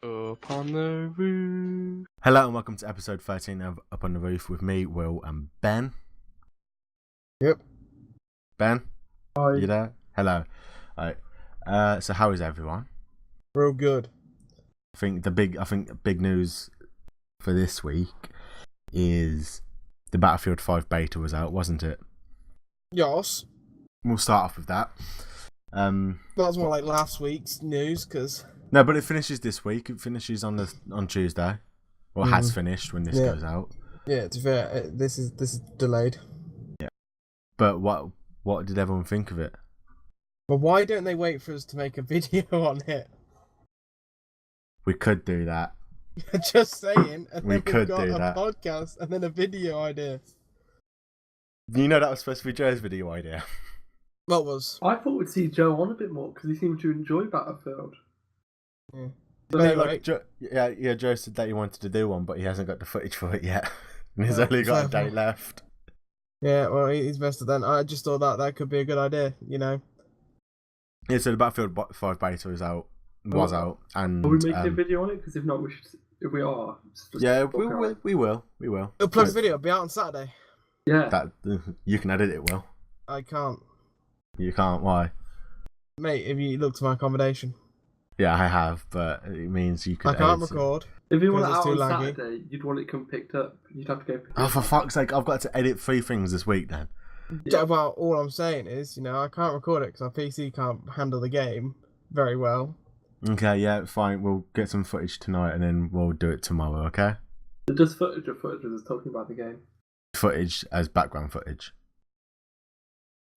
Up on the roof. Hello and welcome to episode 13 of Up on the Roof with me, Will, and Ben. Yep. Ben? Hi. You there? Hello. Right. So how is everyone? Real good. I think big news for this week is the Battlefield 5 beta was out, wasn't it? Yes. We'll start off with that. That's more like last week's news, because... No, but it finishes this week. It finishes on Tuesday. Or has finished when this goes out. Yeah, to be fair, this is delayed. Yeah. But what did everyone think of it? But why don't they wait for us to make a video on it? We could do that. Just saying. And We then could we've got do a that. podcast and then a video idea. You know that was supposed to be Joe's video idea. What was? I thought we'd see Joe on a bit more because he seemed to enjoy Battlefield. Yeah. But Anyway. Joe said that he wanted to do one, but he hasn't got the footage for it yet. And he's only got a day left. Yeah, well, he's best of then. I just thought that could be a good idea, you know. Yeah, so the Battlefield 5 beta was out, and Are we making a video on it? Because if not, if we are, just yeah, talk we about it. will. It'll plug the video. It'll be out on Saturday. Yeah. That you can edit it, Will. I can't. You can't. Why? Mate, if you look to my accommodation. Yeah, I have, but it means you can. I can't edit it. record. If you want it Because out it's on too laggy. Saturday, you'd want it come picked up. You'd have to go pick it Oh, up. for fuck's sake! I've got to edit 3 things this week then. Yeah, well, all I'm saying is, I can't record it because our PC can't handle the game very well. Okay, yeah, fine. We'll get some footage tonight, and then we'll do it tomorrow. Okay? Just footage of us talking about the game. Footage as background footage.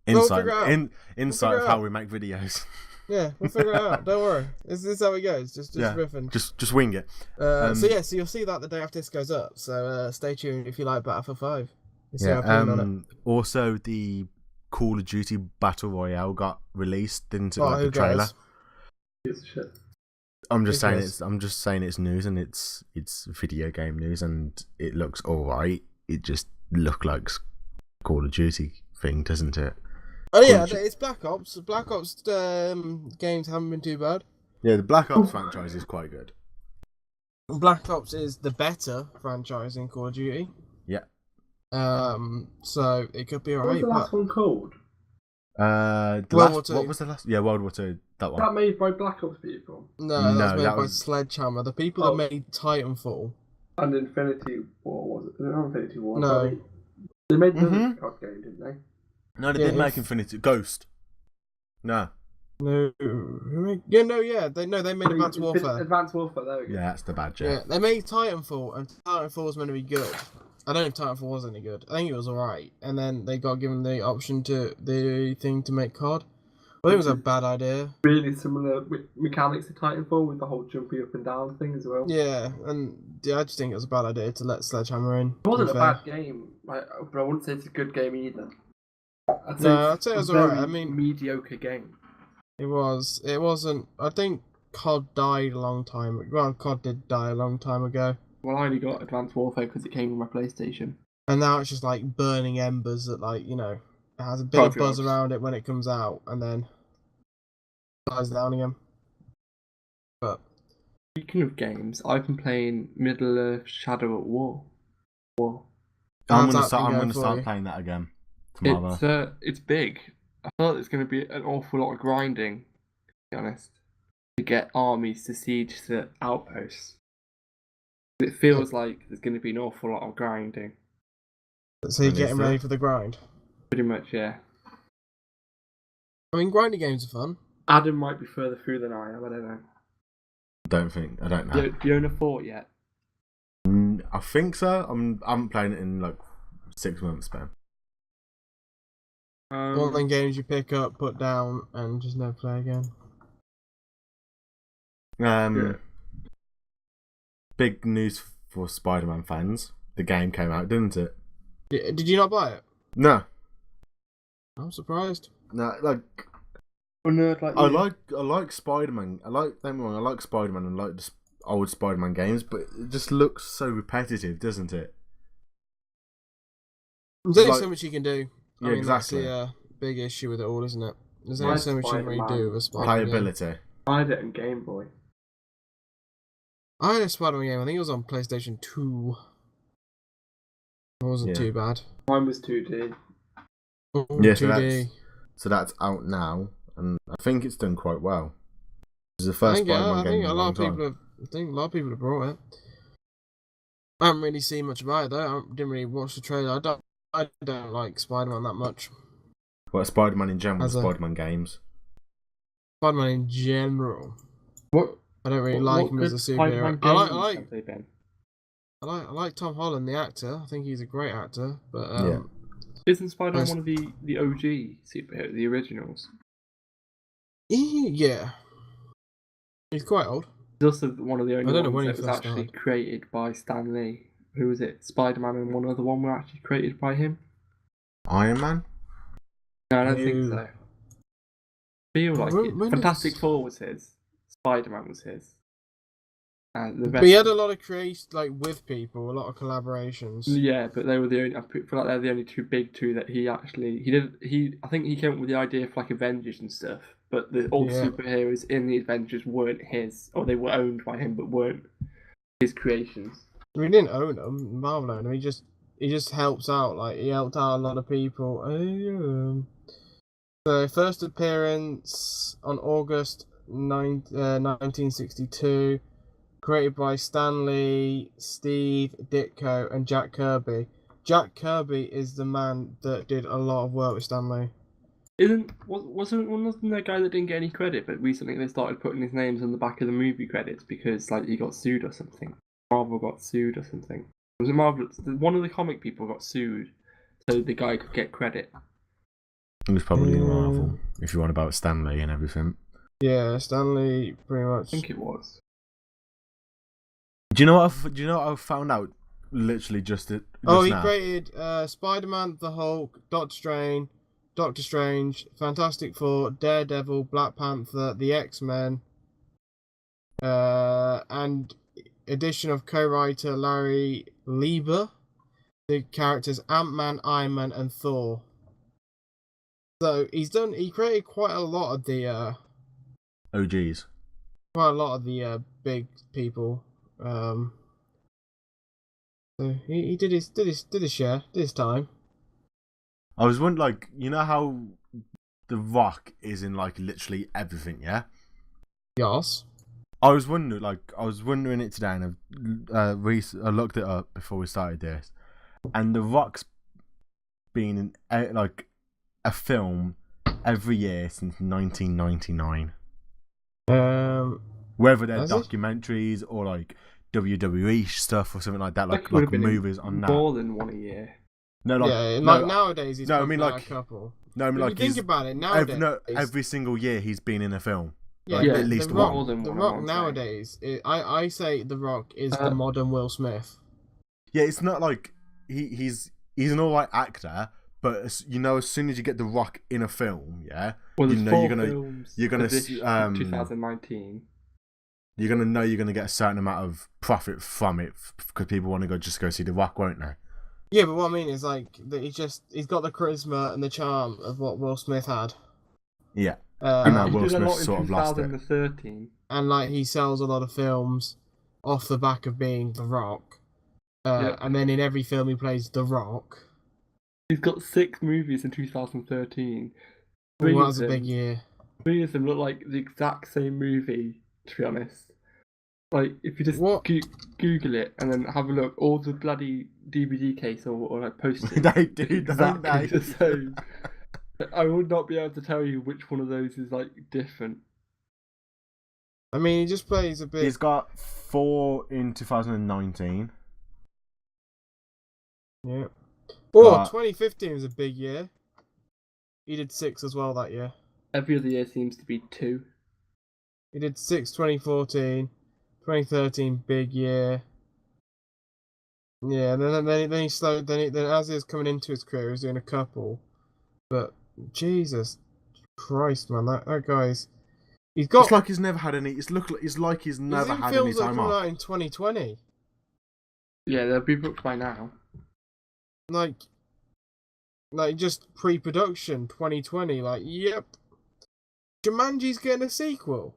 We'll Insight, figure it out. insight figure of it how out. we make videos. Yeah, we'll figure it out. Don't worry. This is how it goes. Just Yeah. riffing. Just wing it. So you'll see that the day after this goes up. So stay tuned if you like Battlefield 5. You'll see Yeah. our opinion on it. Also, the Call of Duty Battle Royale got released, didn't it? Oh, Like the who trailer. cares? Piece of shit. I'm just Who saying cares? I'm just saying it's news, and it's video game news, and it looks alright. It just looked like Call of Duty thing, doesn't it? Oh yeah, Call of it's Black Ops. Black Ops games haven't been too bad. Yeah, the Black Ops franchise is quite good. Black Ops is the better franchise in Call of Duty. Yeah. So it could be What was alright. the last one called? World War II. What was the last? Yeah, World War II. That one. That made by Black Ops people. No, No, that's made that by was- Sledgehammer. The people Oh. that made Titanfall. And Infinity War, was it? Not Infinity War. No. sorry. They made another Mhm. COD game, didn't they? No, they Yeah, did make if- Infinity Ghost. No. No, they made Advanced Warfare. Advanced Warfare, there we go. Yeah, that's the bad Yeah, joke. they made Titanfall, and Titanfall was meant to be good. I don't know if Titanfall was any good. I think it was alright, and then they got given the option to make COD. I think it was a bad idea. Really similar mechanics to Titanfall with the whole jumping up and down thing as well. Yeah, and I just think it was a bad idea to let Sledgehammer in. It wasn't to a be fair. bad game, but I wouldn't say it's a good game either. I'd I'd say it was a very alright. I mean, mediocre game. it wasn't. I think COD died a long time. Well, COD did die a long time ago, Well, I only got Advanced Warfare because it came with my PlayStation. and now it's just like burning embers that, it has a bit of buzz around it when it comes out, and then dies down again. But Speaking of games, I've been playing Middle Earth Shadow at War. I'm how's gonna that start. been I'm going gonna for start you? playing that again tomorrow. It's big. I feel like there's going to be an awful lot of grinding, to be honest, to get armies to siege the outposts. It feels like there's going to be an awful lot of grinding. So you're And getting is ready there? for the grind. Pretty much, yeah. I mean, grinding games are fun. Adam might be further through than I am, I don't know. I don't know. Do you own a fort yet? I think so. I'm playing it in like 6 months, man. One of them games you pick up, put down, and just never play again. Yeah. Big news for Spider-Man fans. The game came out, didn't it? Did you not buy it? No, I'm surprised. like A nerd like I you. like Spider-Man. Don't get me wrong, I like Spider-Man and like the old Spider-Man games, but it just looks so repetitive, doesn't it? There's only Like- so much you can do. Yeah, exactly. That's the big issue with it all, isn't it? There's Yeah, only so much you can really Spider-Man. do with a Spider-Man game. Playability. I had it on Game Boy. I had a Spider-Man game. I think it was on PlayStation 2. It wasn't too bad. Mine was 2D. Ooh, Yeah, 2D. so that's out now, and I think it's done quite well. It's the first Spider-Man game in a long time. I think a lot of people have brought it. I haven't really seen much about it though. I didn't really watch the trailer. I don't like Spider-Man that much. Well, Spider-Man in general, As a- Spider-Man games. Spider-Man in general. What? I don't really like him as a superhero. I like Tom Holland, the actor. I think he's a great actor. But Yeah. Isn't Spider-Man one of the OG superheroes, the originals? Yeah. He's quite old. He's also one of the only I don't know ones when he that was first actually started. created by Stan Lee. Who was it? Spider-Man and one other one were actually created by him? Iron Man? No, I don't think No. so. I feel like When it. Fantastic is- Four was his. Spider-Man was his. And the rest... But he had a lot of creation, like with people, a lot of collaborations. Yeah, but they were the only. I feel like they're the only big two that he did. I think he came up with the idea for like Avengers and stuff. But all the superheroes in the Avengers weren't his, or they were owned by him, but weren't his creations. We didn't own him. Marvel owned him. He just helps out. Like he helped out a lot of people. So first appearance on August 1962. Created by Stan Lee, Steve Ditko, and Jack Kirby. Jack Kirby is the man that did a lot of work with Stan Lee. Wasn't there a guy that didn't get any credit, but recently they started putting his names on the back of the movie credits because like he got sued or something. Marvel got sued or something. Was it Marvel? One of the comic people got sued, so the guy could get credit. It was probably Marvel, if you want about Stanley and everything. Yeah, Stan Lee pretty much. I think it was. Do you know what I found out? Literally just He now? created Spider-Man, the Hulk, Doctor Strange, Fantastic Four, Daredevil, Black Panther, the X-Men, and addition of co-writer Larry Lieber, the characters Ant-Man, Iron Man, and Thor. So he created quite a lot of the OGs. quite a lot of the big people. So he did his share, did his time. I was wondering, like, you know how The Rock is in like literally everything, yeah? Yes. I was wondering it today, and I looked it up before we started this, and The Rock's been in like a film every year since 1999. Whether they're documentaries or like WWE stuff or something like that, like movies on that. More than one a year. No, like nowadays he's out a couple. No, I mean like think about it nowadays. Every single year he's been in a film. Yeah, like, at least one. More than The one. Rock nowadays, I say The Rock is the modern Will Smith. Yeah, it's not like he's an alright actor, but as soon as you get The Rock in a film, yeah, well, you're gonna 2019. You're gonna get a certain amount of profit from it because people want to go see The Rock, won't they? Yeah, but what I mean is like that he's got the charisma and the charm of what Will Smith had. Yeah, and now Will Smith sort of lost it. 2013. And like he sells a lot of films off the back of being The Rock. And then in every film he plays The Rock. He's got 6 movies in 2013. That was a big year. 3 of them look like the exact same movie, to be honest. Like, if you just Google it and then have a look, all the bloody DVD case or like posters they do, exactly the same. I would not be able to tell you which one of those is like different. I mean, he just plays a bit. He's got 4 in 2019. Yeah. Oh, 2015 was a big year. He did 6 as well that year. Every other year seems to be 2. He did 6 2014. 2013, big year. Yeah, then he slowed. Then as he was coming into his career, he was doing a couple. But Jesus Christ, man, that guy's. He's got. It's like he's never had any. It's like he's never had any time off. Out in 2020. Yeah, they'll be booked by now. Like just pre-production 2020. Like, yep. Jumanji's getting a sequel.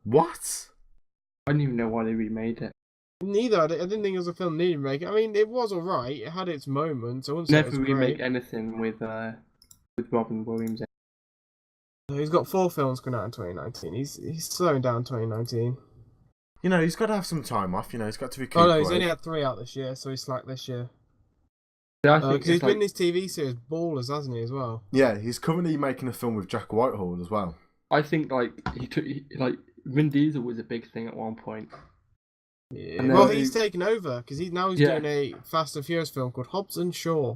What? I didn't even know why they remade it. Neither. I didn't think it was a film needed remake. I mean, it was alright. It had its moments. I wouldn't say it Never was remake great. anything with Robin Williams. He's got 4 films coming out in 2019. He's slowing down 2019. You know, he's got to have some time off. You know, he's got to be. Oh no, he's only had 3 out this year, so he's slack this year. Yeah, I think Because he's it's been in like, his TV series Ballers, hasn't he, as well? Yeah, he's currently making a film with Jack Whitehall as well. I think like Vin Diesel was a big thing at one point. Yeah. And Well, then he's taken over because he's doing a Fast and Furious film called Hobbs and Shaw.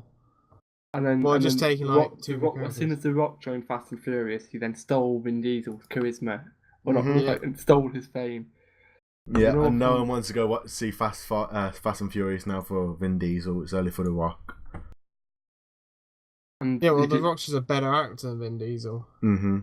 And then, Well, and just then taking, The like, Rock, 2 The Rock, more as soon as The Rock joined Fast and Furious, he then stole Vin Diesel's charisma, or not, Mhm. and stole his fame. Yeah, And and no also- one wants to go see Fast and Furious now for Vin Diesel. It's only for The Rock. And Yeah, well, he The did- Rock's just a better actor than Vin Diesel. Mm-hmm.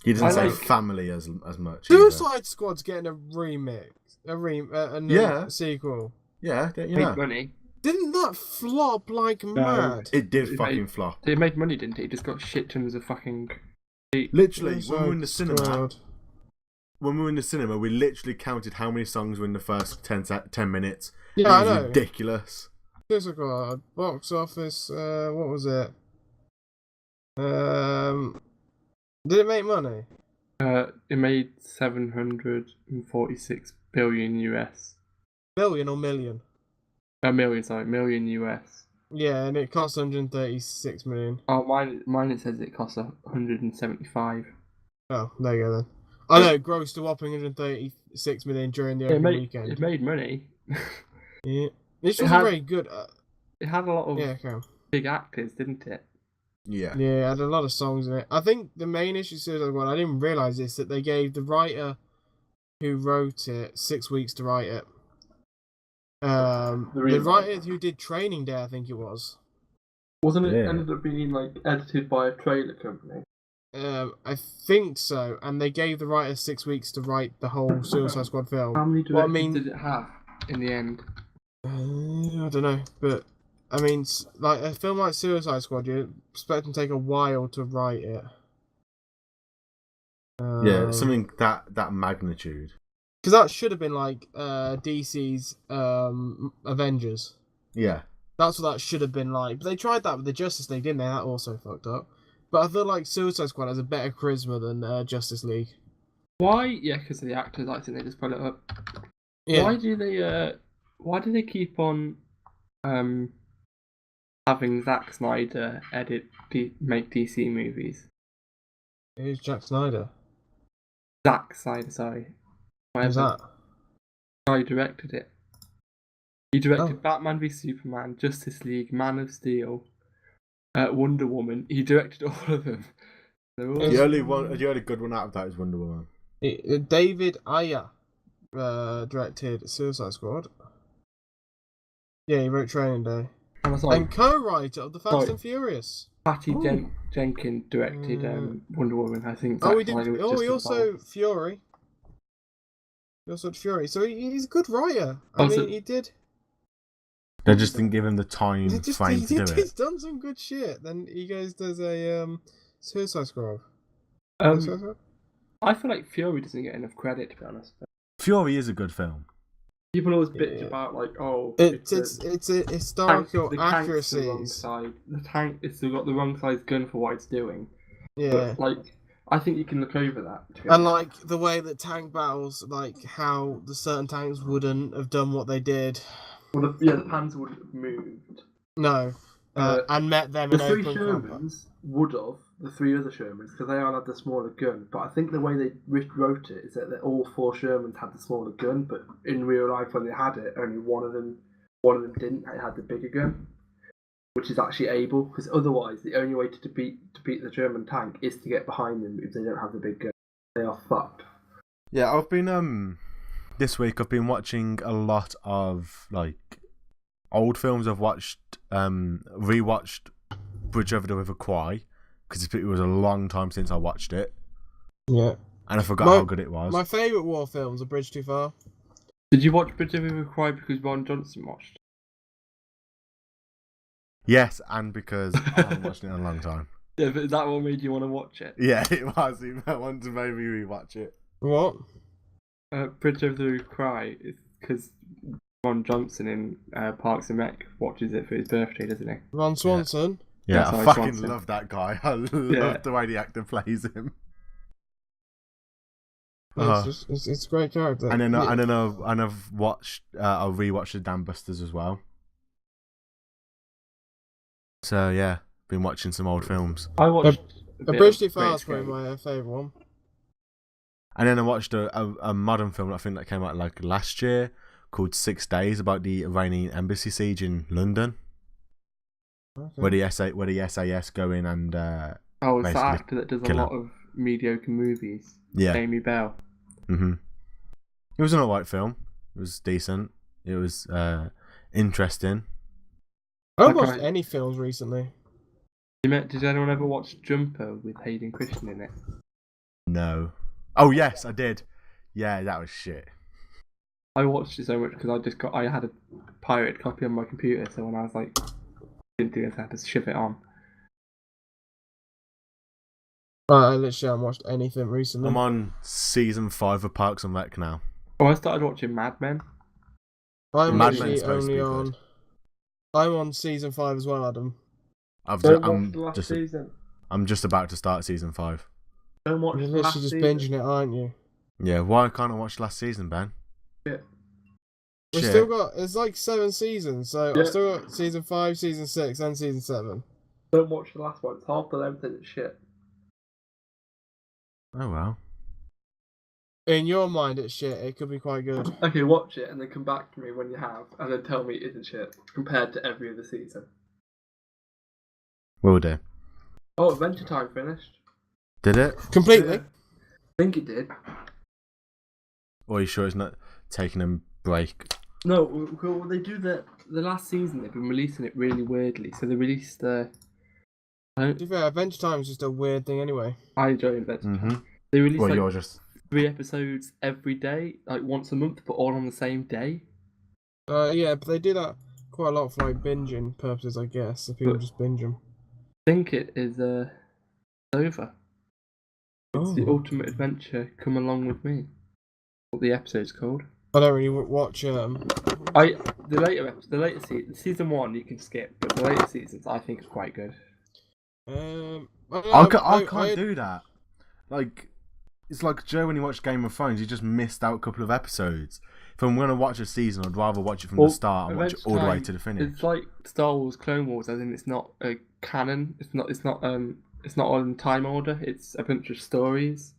He doesn't I say like- family as much. either. Suicide Squad's getting a remix, a Yeah. sequel. Yeah, you made know. money. Didn't that flop like mad? It did It fucking made- flop. It made money, didn't it? It just got shit tons of fucking. Literally, when we were in the Suicide cinema, Squad. we literally counted how many songs were in the first 10 minutes. Yeah, It I was know. ridiculous. Suicide Squad box office. What was it? Did it make money? It made 746 billion US. Billion or million? Million US. Yeah, and it cost 136 million. Oh, mine it says it costs 175. Oh, there you go then. I know, it grossed a whopping 136 million during the opening weekend. It made money. Yeah. This It was had- very good. It had a lot of Yeah, okay. big actors, didn't it? Yeah. Yeah, it had a lot of songs in it. I think the main issue with Suicide Squad, I didn't realise this, that they gave the writer who wrote it 6 weeks to write it. The real writer who did Training Day, I think it was. Wasn't it Yeah. ended up being like edited by a trailer company? I think so, and they gave the writer 6 weeks to write the whole Suicide Squad film. How many Well, I directors mean- did it have in the end? I don't know, but I mean, like a film like Suicide Squad, you expect them to take a while to write it. Yeah, something that magnitude. Because that should have been like DC's Avengers. Yeah. That's what that should have been like. But they tried that with the Justice League, didn't they? That also fucked up. But I feel like Suicide Squad has a better charisma than Justice League. Why? Yeah, because of the actors. I think they just put it up. Yeah. Why do they? Why do they keep on having Zack Snyder make DC movies? Who's Jack Snyder? Zack Snyder, sorry. Who's Whatever. that? Guy directed it. He directed Oh. Batman v Superman, Justice League, Man of Steel, Wonder Woman. He directed all of them. They're all... The only good one out of that is Wonder Woman. David Ayer directed Suicide Squad. Yeah, he wrote Training Day. And I was like, And co-writer of The Fast Sorry. and Furious. Patty Ooh. Jenkins directed Wonder Woman. I think. Oh, Zack he did. Snyder was Oh, just he also involved. Fury. He also did Fury. So he's a good writer. I Also- mean, he did. They just didn't give him the time frame to do it. He's done some good shit. Then he goes does a Suicide Squad. Suicide Squad? I feel like Fury doesn't get enough credit, to be honest. Fury is a good film. People always bitch Yeah. about like, oh, It's the a historical the tank's the wrong accuracies. side. The tank it's still got the wrong size gun for what it's doing. Yeah. But, like, I think you can look over that. to be And honest. like the way that tank battles, like how the certain tanks wouldn't have done what they did. Well, the Panzer wouldn't have moved. No. And met them The in three open combat. Shermans would have, the three other Shermans, because they all had the smaller gun. But I think the way they wrote it is that all four Shermans had the smaller gun, but in real life when they had it, only one of them didn't. It had the bigger gun, which is actually able. Because otherwise, the only way to defeat the German tank is to get behind them if they don't have the big gun. They are fucked. Yeah, I've been this week I've been watching a lot of like old films. I've rewatched Bridge Over the River Kwai because it was a long time since I watched it, Yeah. and I forgot My- how good it was. My favourite war films are Bridge Too Far. Did you watch Bridge Over the Cry because Ron Johnson watched? Yes, and because I haven't watched it in a long time. Yeah, but that what made you want to watch it? Yeah, it was. I wanted to maybe rewatch it. What? Bridge Over the Cry is because Ron Johnson in Parks and Rec watches it for his birthday, doesn't he? Ron Swanson. Yeah, That's I how fucking Swanson. love that guy. I love Yeah. the way the actor plays him. It's a great character. And then, Yeah. I've watched. I'll rewatch the Dam Busters as well. So yeah, been watching some old films. I watched A bit Bridge Too of Far Great is probably Escape. my favourite one. And then I watched a modern film I think that came out like last year called 6 Days about the Iranian embassy siege in London, Okay. where the SAS go in and Oh, it's basically that actor that does a kill lot of mediocre movies. yeah. Amy Bell. It was an alright film. It was decent. It was interesting. I haven't That watched guy- any films recently. Did anyone ever watch Jumper with Hayden Christian in it? No. Oh yes, I did. Yeah, that was shit. I watched it so much because I had a pirated copy on my computer, so when I was like, didn't do this, I had to shove it on. I literally haven't watched anything recently. I'm on season 5 of Parks and Rec now. Oh, I started watching Mad Men. I'm Mad literally Men's supposed to only be on. good. I'm on season 5 as well, Adam. Season. I'm just about to start season 5. Don't watch You're the last literally just season. binging it, aren't you? Yeah, why can't I watch last season, Ben? Shit. We've Shit. still got. It's like 7 seasons, so Yeah. I've still got season 5, season 6, and season 7. Don't watch the last one. It's half the length and it's shit. Oh well. In your mind, it's shit. It could be quite good. Okay, watch it and then come back to me when you have, and then tell me it isn't shit compared to every other season. Will do. Oh, Adventure Time finished. Did it? Completely. Yeah. I think it did. Or are you sure it's not taking a break? No, well, they do the last season. They've been releasing it really weirdly. So they released To be fair, Adventure Time is just a weird thing anyway. I enjoy Adventure Time. Mm-hmm. They released Well, like you're just 3 episodes every day, like once a month, but all on the same day. Yeah, but they do that quite a lot for like binging purposes, I guess. So people But- just binge them. I think it is over. It's the Oh. ultimate adventure. Come along with me. What the episode's called. I don't really watch. The later season 1 you can skip, but the later seasons I think is quite good. I can't do that. Like, it's like Joe when he watched Game of Thrones. He just missed out a couple of episodes. If I'm gonna watch a season, I'd rather watch it from the start and watch it all the way to the finish. It's like Star Wars Clone Wars, as in it's not a canon. It's not on time order. It's a bunch of stories.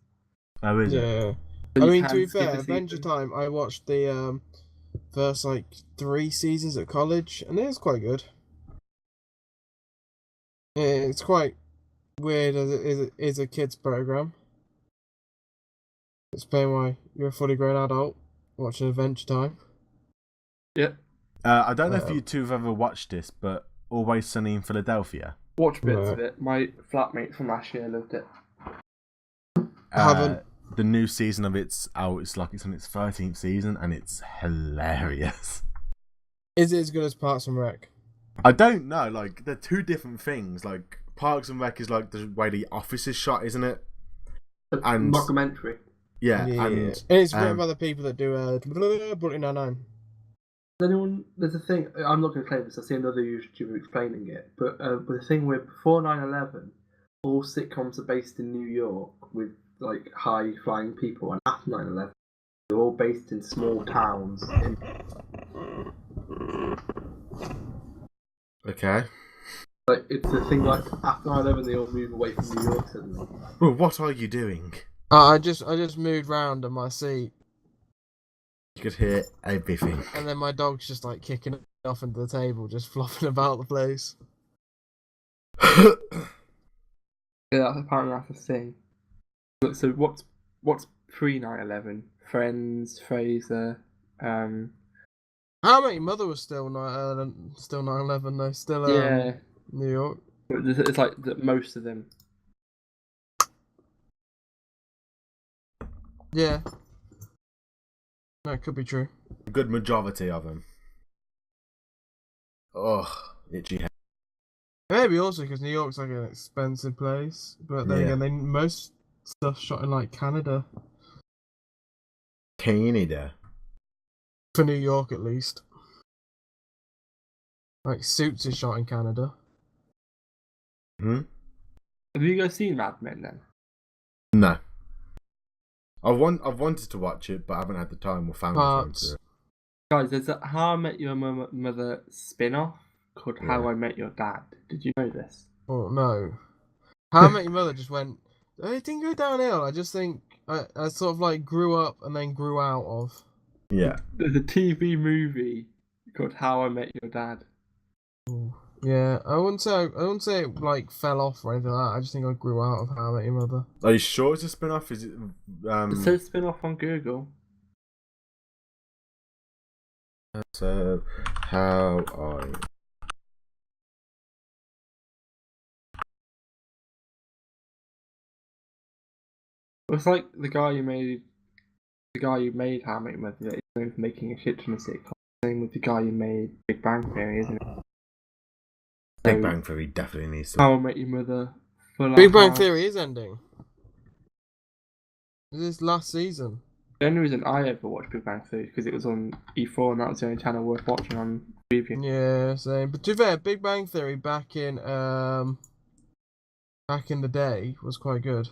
Oh, is it? Yeah. So I you mean, can to be skip fair, a Adventure season. Time, I watched the first like 3 seasons at college, and it was quite good. Yeah, it's quite weird as it is a kids program. Explain why you're a fully grown adult watching Adventure Time. Yep. I don't know if you two have ever watched this, but Always Sunny in Philadelphia. Watch bits No. of it. My flatmate from last year loved it. Haven't. The new season of it's out. It's like it's on its 13th season, and it's hilarious. Is it as good as Parks and Rec? I don't know. Like, they're two different things. Like, Parks and Rec is like the way the office is shot, isn't it? A And- mockumentary. Yeah, Yeah. and It's written by the people that do Brooklyn Nine-Nine. There's a thing, I'm not going to claim this, I see another YouTuber explaining it, but the thing with before 9/11, all sitcoms are based in New York with like high flying people, and after 9/11, they're all based in small towns. okay. Like it's the thing like after 9/11, they all move away from New York suddenly. Well, what are you doing? I just moved round on my seat, You could hear everything. and then my dog's just like kicking off into the table, just flopping about the place. Yeah, apparently that's a thing. But so what's pre 9/11? Friends, Fraser, How many Mother was still 9/11 though, still yeah. New York. It's like most of them. Yeah. No, it could be true. A good majority of them. Oh, itchy head. Maybe also because New York's like an expensive place, but then Yeah. again, most stuff shot in like Canada Canada. for New York at least. Like Suits is shot in Canada. Hmm? Have you guys seen Mad Men then? No. I've wanted to watch it, but I haven't had the time or family time to do it. Guys, there's a How I Met Your Mother spin-off called How I Met Your Dad. Did you know this? Oh no. How I Met Your Mother just went. It didn't go downhill. I just think I sort of like grew up and then grew out of. Yeah. There's a TV movie called How I Met Your Dad. Ooh. Yeah, I wouldn't say it like fell off or anything like that. I just think I grew out of How I Met Your Mother. Are you sure it's a spin-off? Is it? It says spin-off on Google. So, how I. It's like the guy who made How I Met Your Mother is known for making a shit ton of sitcoms. Same with the guy who made Big Bang Theory, isn't it? Big So, Bang Theory definitely needs to. How I Met Your Mother. Big Bang Theory is ending. This last season. The only reason I ever watched Big Bang Theory is because it was on E4 and that was the only channel worth watching on Preview. Yeah, same. But to be fair, Big Bang Theory back in the day was quite good.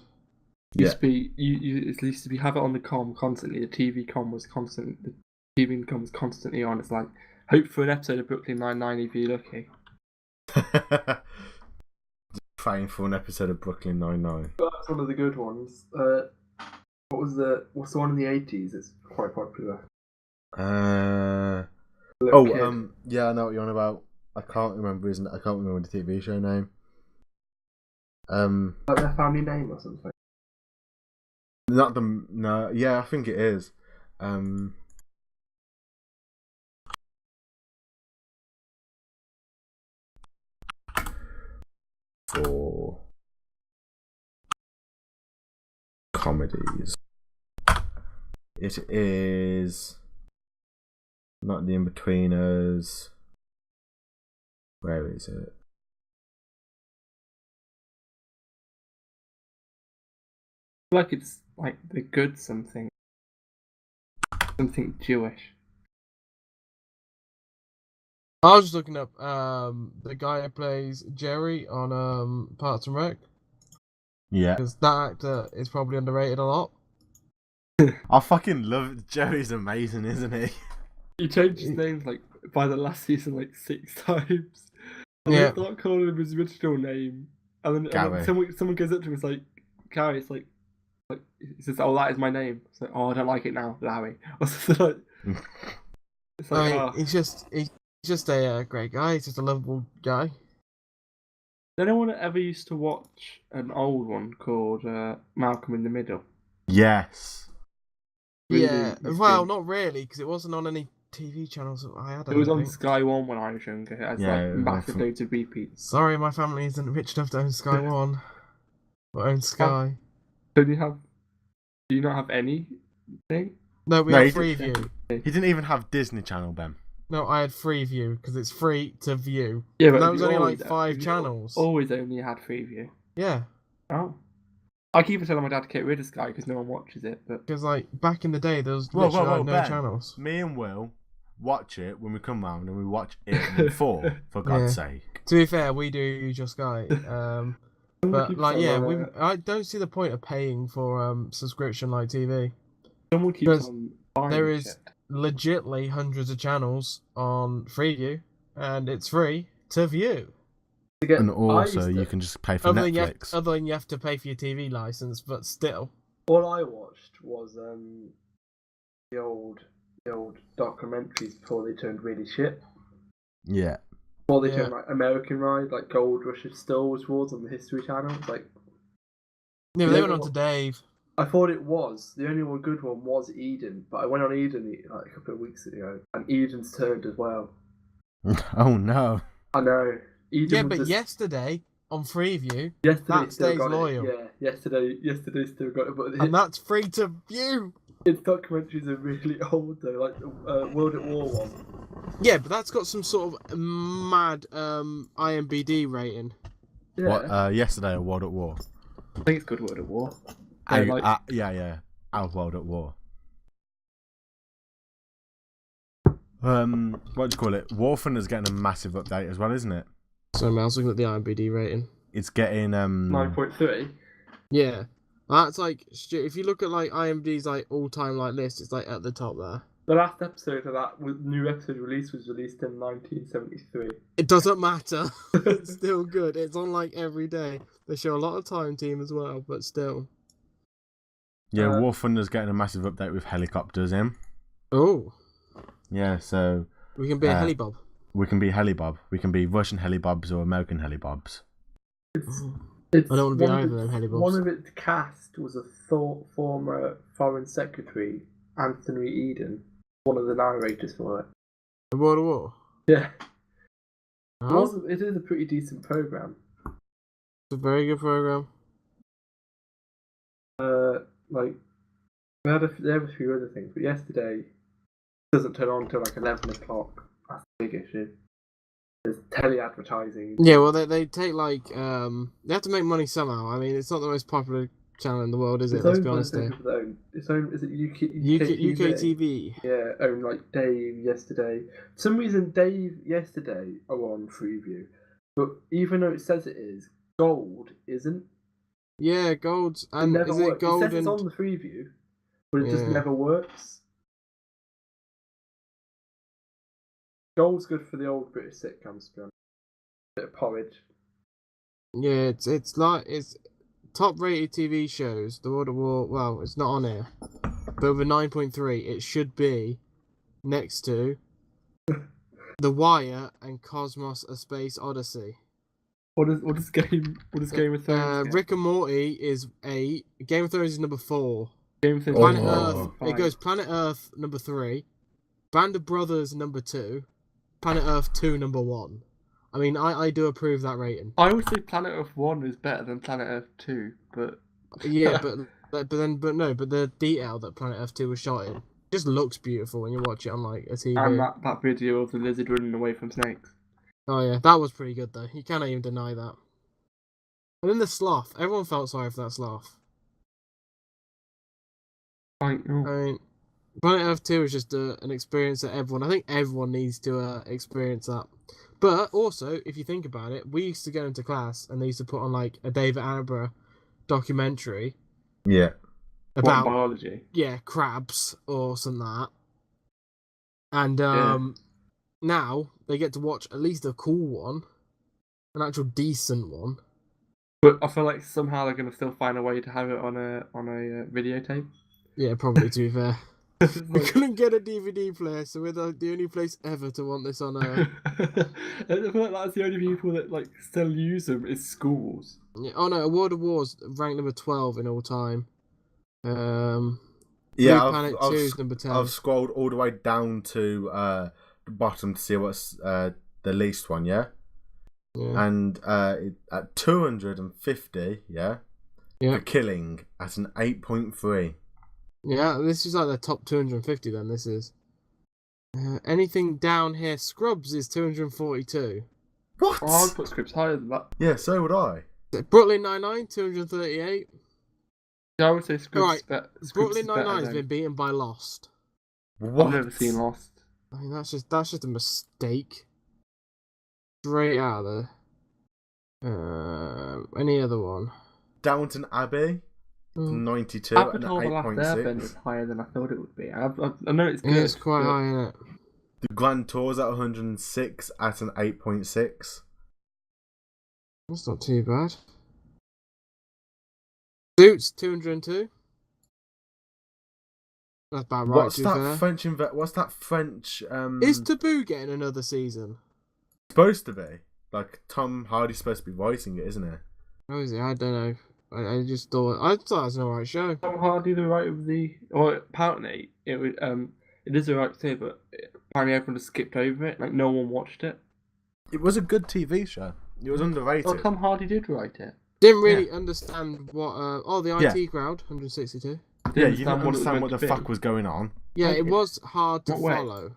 Used to be it used to be have it on the com constantly. The TV com was constant. The TV com was constantly on. It's like hope for an episode of Brooklyn Nine-Nine if you're lucky. Just praying for an episode of Brooklyn Nine-Nine. That's one of the good ones. What's the one in the 80s? It's quite popular. Yeah, I know what you're on about. I can't remember the TV show name. Like their family name or something. Not the no. Yeah, I think it is. For comedies, it is not the In-Betweeners. Where is it? I feel like it's like the good something Jewish. I was just looking up the guy who plays Jerry on Parks and Rec. Yeah, because that actor is probably underrated a lot. I fucking love it. Jerry's amazing, isn't he? He changed his name like by the last season like 6 times. And Yeah. they start calling him his original name, and then someone goes up to him and is like, Gary, it's like he says, "Oh, that is my name." It's like, "Oh, I don't like it now, Larry." It's like, he's just a great guy. He's just a lovable guy. Did anyone ever used to watch an old one called Malcolm in the Middle? Yes. Yeah, well, not really, because it wasn't on any TV channels that I had. It was on Sky One when I was younger. It has like massive loads of repeats. Sorry, my family isn't rich enough to own Sky One or own Sky. Do you not have anything? No, we had Freeview. He didn't even have Disney Channel, Ben. No, I had Freeview because it's free to view. Yeah, but that was only like 5 channels. Always only had Freeview. Yeah. Oh. I keep telling my dad to get rid of Sky because no one watches it. But because like back in the day, there was literally no channels. Me and Will watch it when we come round, and we watch it in 4 for God's sake. To be fair, we do use your Sky. But like, I don't see the point of paying for subscription like TV. Someone keeps on buying there is legitly hundreds of channels on Freeview, and it's free to view. And also, you can just pay for Netflix. Other than you have to pay for your TV license, but still. All I watched was the old documentaries before they turned really shit. Yeah. Before they turned like American Ride, like Gold Rush of Star Wars on the History Channel. Like, yeah, they went on to Dave. I thought it was. The only one good one was Eden, but I went on Eden like a couple of weeks ago, and Eden's turned as well. Oh no. I know. Eden but yesterday on Freeview, that stays loyal. Yeah, yesterday still got it, but and that's free to view. Its documentaries are really old though, like the World at War one. Yeah, but that's got some sort of mad IMDb rating. Yeah. What? Yesterday, a World at War. I think it's called World at War. Yeah. Our World at War. What do you call it? War Thunder's getting a massive update as well, isn't it? So I was looking at the IMDb rating. It's getting 9.3. Yeah, that's like if you look at like IMDb's like all-time like list, it's like at the top there. The last episode of that new episode release was released in 1973. It doesn't matter. It's still good. It's on like every day. They show a lot of Time Team as well, but still. Yeah, War Thunder's getting a massive update with helicopters in. Oh. Yeah, so We can be a helibob. we can be helibob. We can be Russian helibobs or American helibobs. It's I don't want to be either of them helibobs. One of its cast was a former Foreign Secretary, Anthony Eden, one of the narrators for it. The World of War? Yeah. Oh, It is a pretty decent program. it's a very good program. Like, they have a few other things, but yesterday it doesn't turn on until like 11 o'clock. That's the big issue. There's tele-advertising. Yeah, well, they take like they have to make money somehow. I mean, it's not the most popular channel in the world, is it? Let's be honest here. Its own, is it UK TV. Yeah, own like Dave yesterday. For some reason, Dave yesterday are on Freeview, but even though it says it is, Gold isn't. Yeah, Gold and It never is works. it Gold It says and it's on the Freeview, but it just Yeah. never works. Gold's good for the old British sitcoms, to be honest. Bit of porridge. yeah, it's like it's top rated TV shows. The World of War. Well, it's not on here, but with a 9.3, it should be next to The Wire and Cosmos: A Space Odyssey. What does Game of Thrones? get? Rick and Morty is 8. Game of Thrones is number 4. Game of Thrones. Planet Oh. Earth. It goes Planet Earth number 3. Band of Brothers number 2. Planet Earth 2 number 1. I mean, I do approve that rating. I would say Planet Earth 1 is better than Planet Earth 2, but Yeah, but the detail that Planet Earth 2 was shot in just looks beautiful when you watch it on like a TV. and that video of the lizard running away from snakes. Oh yeah, that was pretty good though. You cannot even deny that. And then the sloth. Everyone felt sorry for that sloth. I mean, Planet Earth 2 is just an experience that I think everyone needs to experience that. But also, if you think about it, we used to go into class and they used to put on like a David Attenborough documentary Yeah. about biology. crabs or something like that. And now they get to watch at least a cool one, an actual decent one. But I feel like somehow they're gonna still find a way to have it on a videotape. Yeah, probably to be fair. It's We like- couldn't get a DVD player, so we're the only place ever to want this on a. I feel like that's the only people that like still use them is schools. Yeah. Oh no, World of War's ranked number 12 in all time. Yeah, Blue Planet 2 is number 10. I've scrolled all the way down to the bottom to see what's the least one, yeah? Yeah. And at 250, yeah? Yeah. For killing at an 8.3. Yeah, this is like the top 250 then, this is. Anything down here, Scrubs is 242. What? Oh, I'd put scripts higher than that. Yeah, so would I. Brooklyn Nine-Nine, 238. Yeah, I would say scripts. Right, Scrubs Brooklyn is better Nine-Nine has than- been beaten by Lost. What? I've never seen Lost. I mean, that's just a mistake. Straight out of there. Any other one? Downton Abbey, Mm. 92 and Avatar: The Last Airbender is 8.6. higher than I thought it would be. I know it's good. Yeah, it's quite but high, isn't it? The Grand Tour's at 106 at an 8.6. That's not too bad. Suits, 202. That's about right, What's to be fair. What's that French? Is Taboo getting another season? Supposed to be. Like Tom Hardy's supposed to be writing it, isn't it? Oh, is it? I don't know. I just thought it was an alright show. Tom Hardy, the writer of the, or apparently it was it is the right to say, but apparently everyone just skipped over it. Like no one watched it. It was a good TV show. It was underrated. Oh, Tom Hardy did write it. Didn't really understand what. The IT Yeah. crowd, 162. Yeah, you didn't it was understand what meant the to be. fuck was going on. Yeah, Okay. it was hard to What way? follow.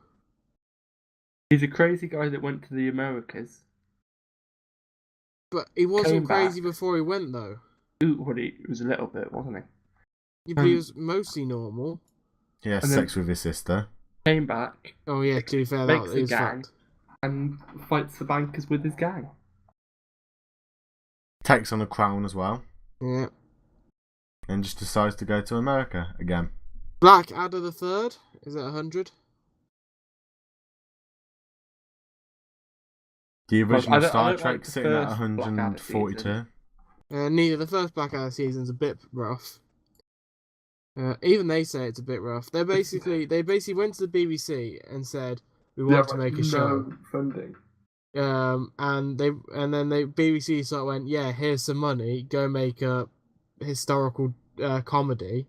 He's a crazy guy that went to the Americas. But he wasn't Came crazy back. before he went, though. Well, he was a little bit, wasn't he? But he was mostly normal. Yeah, And then- sex with his sister. came back Oh yeah, to be fair, Makes that a is gang. fact. and fights the bankers with his gang. Takes on a crown as well, Yeah. and just decides to go to America again. Blackadder the Third is at 100. The original I Star don't Trek like the sitting at first Blackadder 142. season. Neither. The first Blackadder season's a bit rough. Even they say it's a bit rough. They basically went to the BBC and said we want to make a show. No funding. And then the BBC sort of went, yeah, here's some money, go make a historical comedy.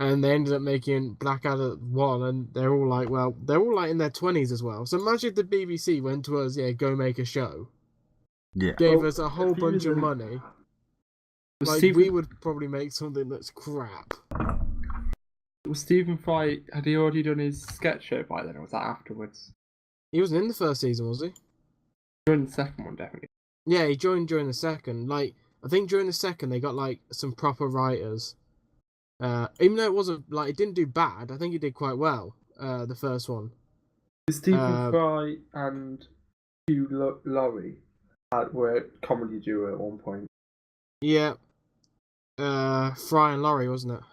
And they ended up making Blackadder 1, and they're all like in their 20s as well. So imagine if the BBC went to us, yeah, go make a show, Yeah. gave us a whole bunch of money. Like, we would probably make something that's crap. Was Stephen Fry, had he already done his sketch show by then, or was that afterwards? He wasn't in the first season, was he? During the second one, definitely. Yeah, he joined during the second. Like, I think during the second they got like some proper writers. Even though it wasn't like it didn't do bad, I think it did quite well. The first one. Stephen Fry and Hugh Laurie were a comedy duo at one point. Yeah. Fry and Laurie, wasn't it?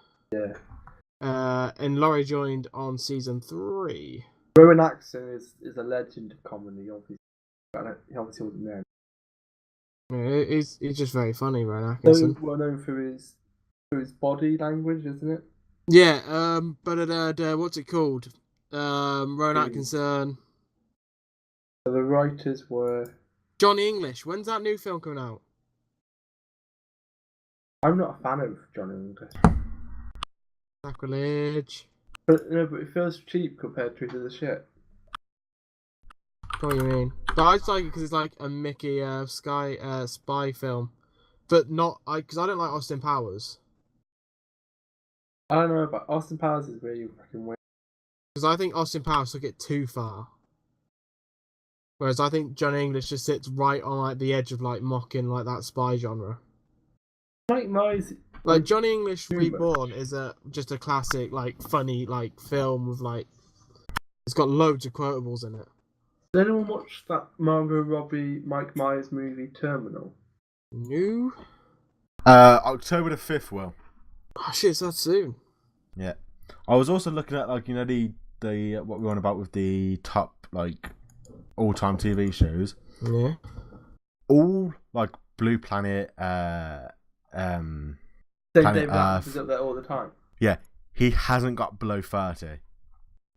Yeah. And Laurie joined on season 3. Rowan Atkinson is a legend of comedy, obviously. But he obviously wasn't there. Yeah, he's just very funny, Rowan Atkinson. Well known for his body language, isn't it? Yeah. But what's it called? Rowan Atkinson. So the writers were Johnny English. When's that new film coming out? I'm not a fan of Johnny English. Sacrilege. But it feels cheap compared to the shit. What do you mean? But I just like it because it's like a Mickey spy film, but not because I don't like Austin Powers. I don't know, but Austin Powers is really fucking weird. Because I think Austin Powers took it too far. Whereas I think Johnny English just sits right on like the edge of like mocking like that spy genre. Mike Myers. Like Johnny English Too Reborn is just a classic like funny like film with like it's got loads of quotables in it. Did anyone watch that Margot Robbie Mike Myers movie Terminal? New? October the 5th, Will. Oh shit, so that's soon. Yeah. I was also looking at like, you know, the what we're on about with the top like all-time TV shows. Yeah. All like Blue Planet, Planet Earth. Is up there all the time. Yeah, he hasn't got below 30.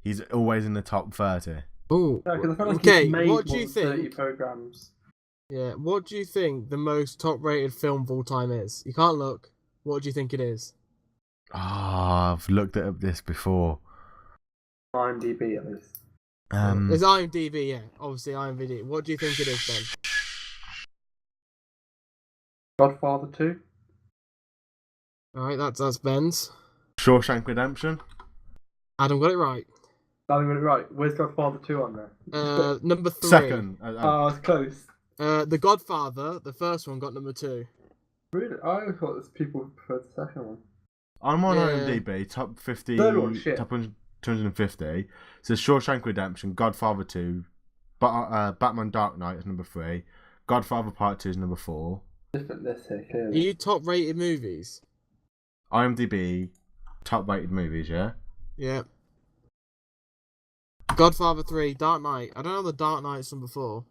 He's always in the top 30. Oh, Yeah, 'cause I feel like okay. he's made What do more you than 30 think? programs. Yeah, what do you think the most top-rated film of all time is? You can't look. What do you think it is? I've looked at this before. IMDb at least. It's IMDb, yeah. Obviously, IMDb. What do you think it is then? Godfather 2. All right, that's Ben's. Shawshank Redemption. Adam got it right. I got it right. Where's Godfather 2 on there? Number 3. Second. Oh, it's close. The Godfather, the first one, got number 2. Really? I thought there's people who preferred the second one. I'm on Yeah. IMDb, top 50, Third one, shit. top 250. It says Shawshank Redemption, Godfather 2, Batman Dark Knight is number 3, Godfather Part 2 is number 4. Different this here, Are clearly. you top-rated movies? IMDb, top rated movies, yeah? Yeah. Godfather 3, Dark Knight. I don't know the Dark Knight's number 4.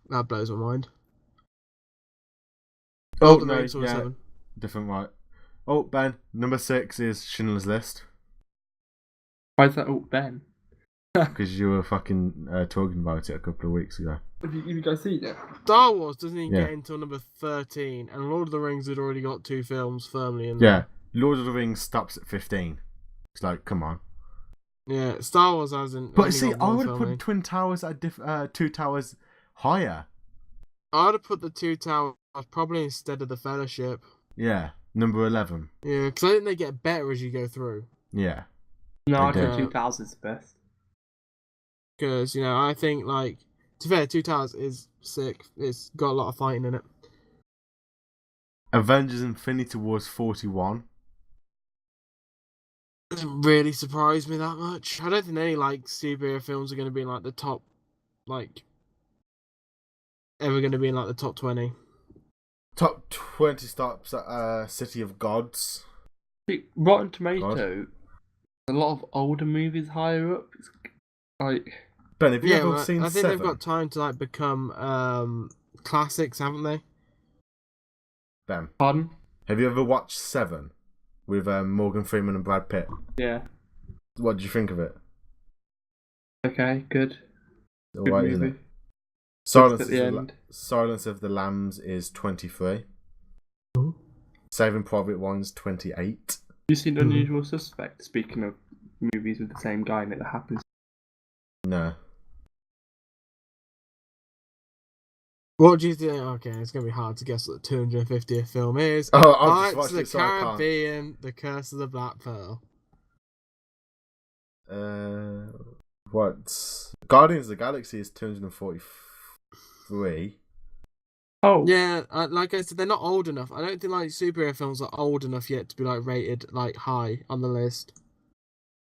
That blows my mind. Oh, the no, Raid's yeah, 7. different, right. Oh, Ben, number 6 is Schindler's List, Why is that? Oh, Ben. because you were fucking talking about it a couple of weeks ago. Have you guys seen it? Star Wars doesn't even Yeah. get until number 13, and Lord of the Rings had already got 2 films firmly in Yeah, Lord of the Rings stops at 15. It's like, come on. there. Yeah, Star Wars hasn't. But only see, got I one would have film put Twin Towers at Two Towers higher. I would have put the 2 Towers probably instead of the Fellowship. Yeah, number 11. Yeah, because I think they get better as you go through. Yeah. No, I They think do. 2000's the best. Because, you know, I think, like, to be fair, 2 Towers is sick. It's got a lot of fighting in it. Avengers Infinity War's 41. Doesn't really surprise me that much. I don't think any like superhero films are going to be in like the top, like ever going to be in like the top 20. Top 20 stops at City of Gods. Rotten Tomato, a lot of older movies higher up. It's like, Ben, have you Yeah, ever but seen I think Seven? they've got time to like become classics, haven't they? Ben, pardon? have you ever watched Seven with Morgan Freeman and Brad Pitt? Yeah. What did you think of it? Okay, good. All Good right, movie. isn't it? Twist at the end. Silence of the Lambs is 23. Saving Private Ryan's 28. You seen Unusual Suspect? Speaking of movies with the same guy in it that happens. No. What do you think? Okay, it's going to be hard to guess what the 250th film is. Oh, I've just Pirates watched of the it, so I can't. Caribbean, The Curse of the Black Pearl. What? Guardians of the Galaxy is 243. Oh. Yeah, like I said, they're not old enough. I don't think like superhero films are old enough yet to be like rated like high on the list.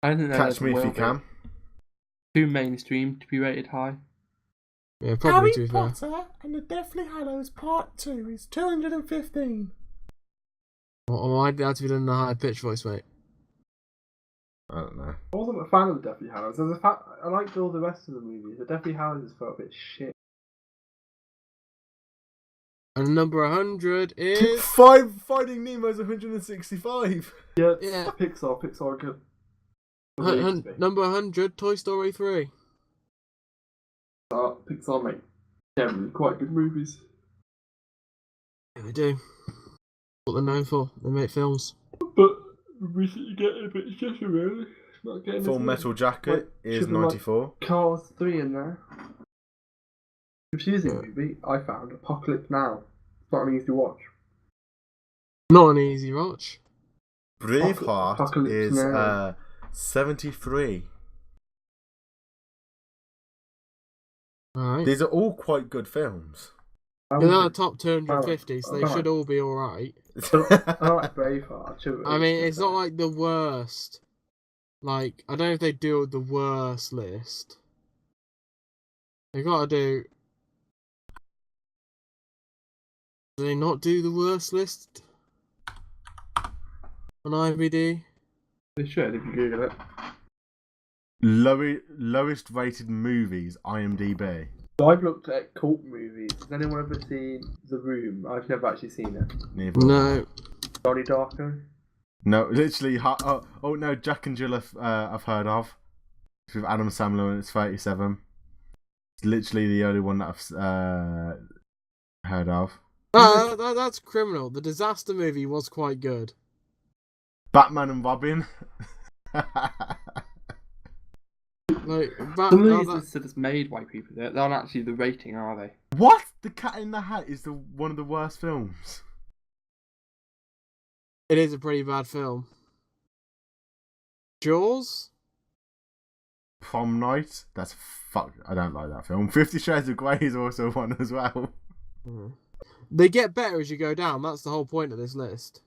I don't think Catch Me If You Can. Too mainstream to be rated high. Yeah, probably too fair. Potter and the Deathly Hallows Part 2 is 215. Or why'd they have to be done in a high pitch voice, mate? I don't know. I wasn't a fan of the Deathly Hallows. I liked all the rest of the movies. The Deathly Hallows felt a bit shit. And number 100 is... Finding Nemo's 165. Yeah, Yeah. Pixar good. Number 100, Toy Story 3. Pixar make generally quite good movies. Yeah, they do. What they're known for. They make films. But recently getting a bit shitty, really. Not getting Full Metal Jacket is 94. Cars 3 in there. Confusing movie, I found. Apocalypse Now. It's not an easy watch. Not an easy watch. Braveheart Apocalypse is Now. 73. Alright. These are all quite good films. They're not the top 250, so they should all be alright. I like Braveheart. I mean, it's not like the worst. Like, I don't know if they do the worst list. They gotta do... Do they not do the worst list? On IMDb? They should if you Google it. Lowest rated movies, IMDb. So I've looked at cult movies. Has anyone ever seen The Room? I've never actually seen it. Neither. No. Donnie Darko? No, literally. Oh no, Jack and Jill I've heard of. It's with Adam Sandler and it's 37. It's literally the only one that I've heard of. That's criminal. The disaster movie was quite good. Batman and Robin. Like, Some of these are just made by people. They're not actually the rating, are they? What? The Cat in the Hat is one of the worst films. it is a pretty bad film. Jaws? Prom Night. That's fuck. I don't like that film. 50 Shades of Grey is also one as well. They get better as you go down. That's the whole point of this list.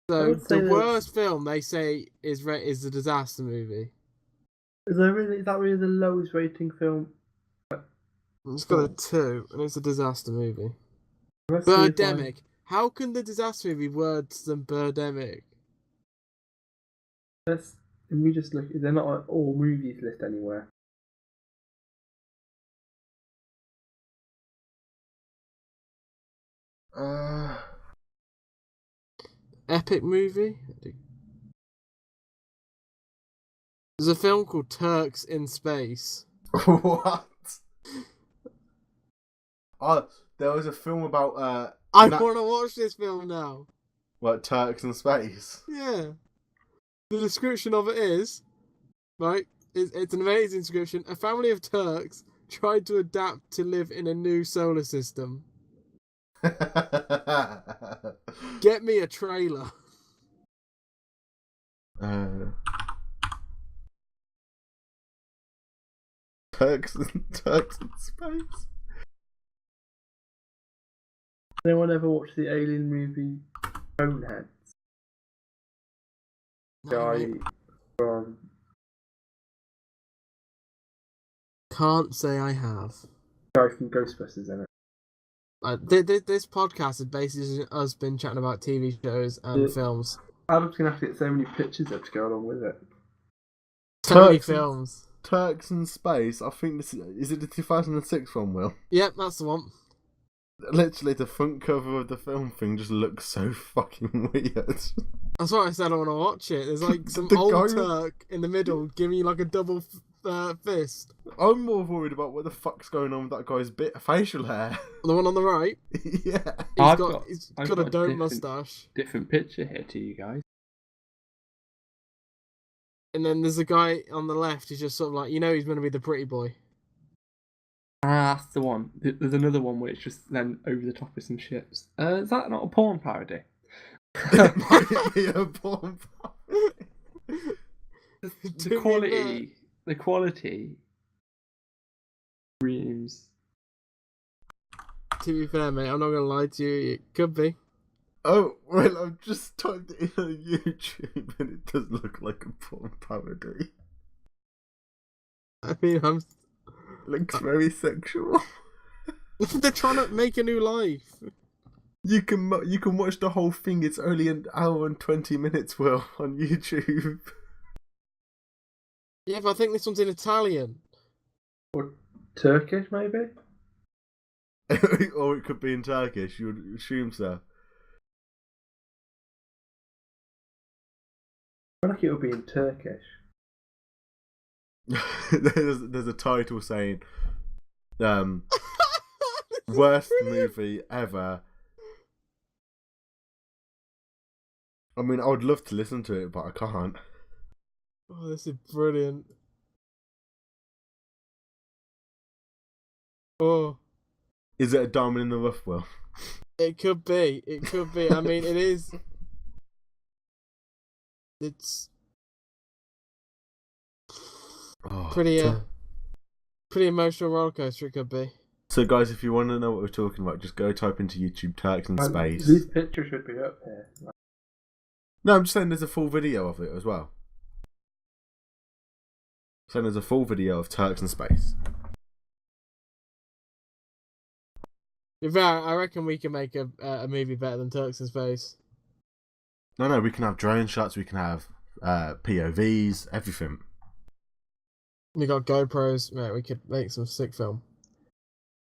So the worst film they say is the disaster movie. Is that really the lowest rating film? It's got a 2, and it's a disaster movie. Birdemic. How can the disaster movie be worse than Birdemic? Let me just look. They're not on all movies list anywhere. Epic movie? There's a film called Turks in Space. What? Oh, there was a film about I want to watch this film now. What, Turks in Space? Yeah. The description of it is, right, it's an amazing description. A family of Turks tried to adapt to live in a new solar system. Get me a trailer. Turks in Space. Anyone ever watch the Alien movie Boneheads? No, guy mate. from. Can't say I have. Guy from Ghostbusters in it. This podcast is basically us been chatting about TV shows and Yeah. films. Adam's gonna have to get so many pictures up to go along with it. So many Turks and- films. Turks in Space. I think this is it. The 2006 one, Will. Yep, that's the one. Literally, the front cover of the film thing just looks so fucking weird. That's why I said I want to watch it. There's like some The old guy- Turk in the middle giving you like a double fist. I'm more worried about what the fuck's going on with that guy's facial hair. The one on the right. Yeah. He's I've got a got a dope different- mustache. Different picture here to you guys. And then there's a guy on the left who's just sort of like, he's going to be the pretty boy. Ah, that's the one. There's another one where it's just then over the top of some ships. Is that not a porn parody? It might be a bomb. The quality screams. To be fair, mate, I'm not going to lie to you. It could be. Oh, well, I've just typed it in on YouTube and it does look like a porn parody. I mean, Looks very sexual. they're trying to make a new life. You can watch the whole thing. It's only an hour and 20 minutes, Will, on YouTube. Yeah, but I think this one's in Italian. Or Turkish, maybe? Or it could be in Turkish. You would assume so. I feel like it would be in Turkish. there's a title saying, worst movie ever. I mean, I would love to listen to it, but I can't. Oh, this is brilliant. Oh, Is it a diamond in the rough, Will? it could be. It could be. I mean, it is. It's Oh, pretty emotional rollercoaster. It could be. So, guys, if you want to know what we're talking about, just go type into YouTube Turks in Space. These pictures should be up here. No, I'm just saying there's a full video of it as well. So there's a full video of Turks in Space. In fact, I reckon we can make a movie better than Turks in Space. No, we can have drone shots, we can have POVs, everything. We got GoPros. Right, we could make some sick film.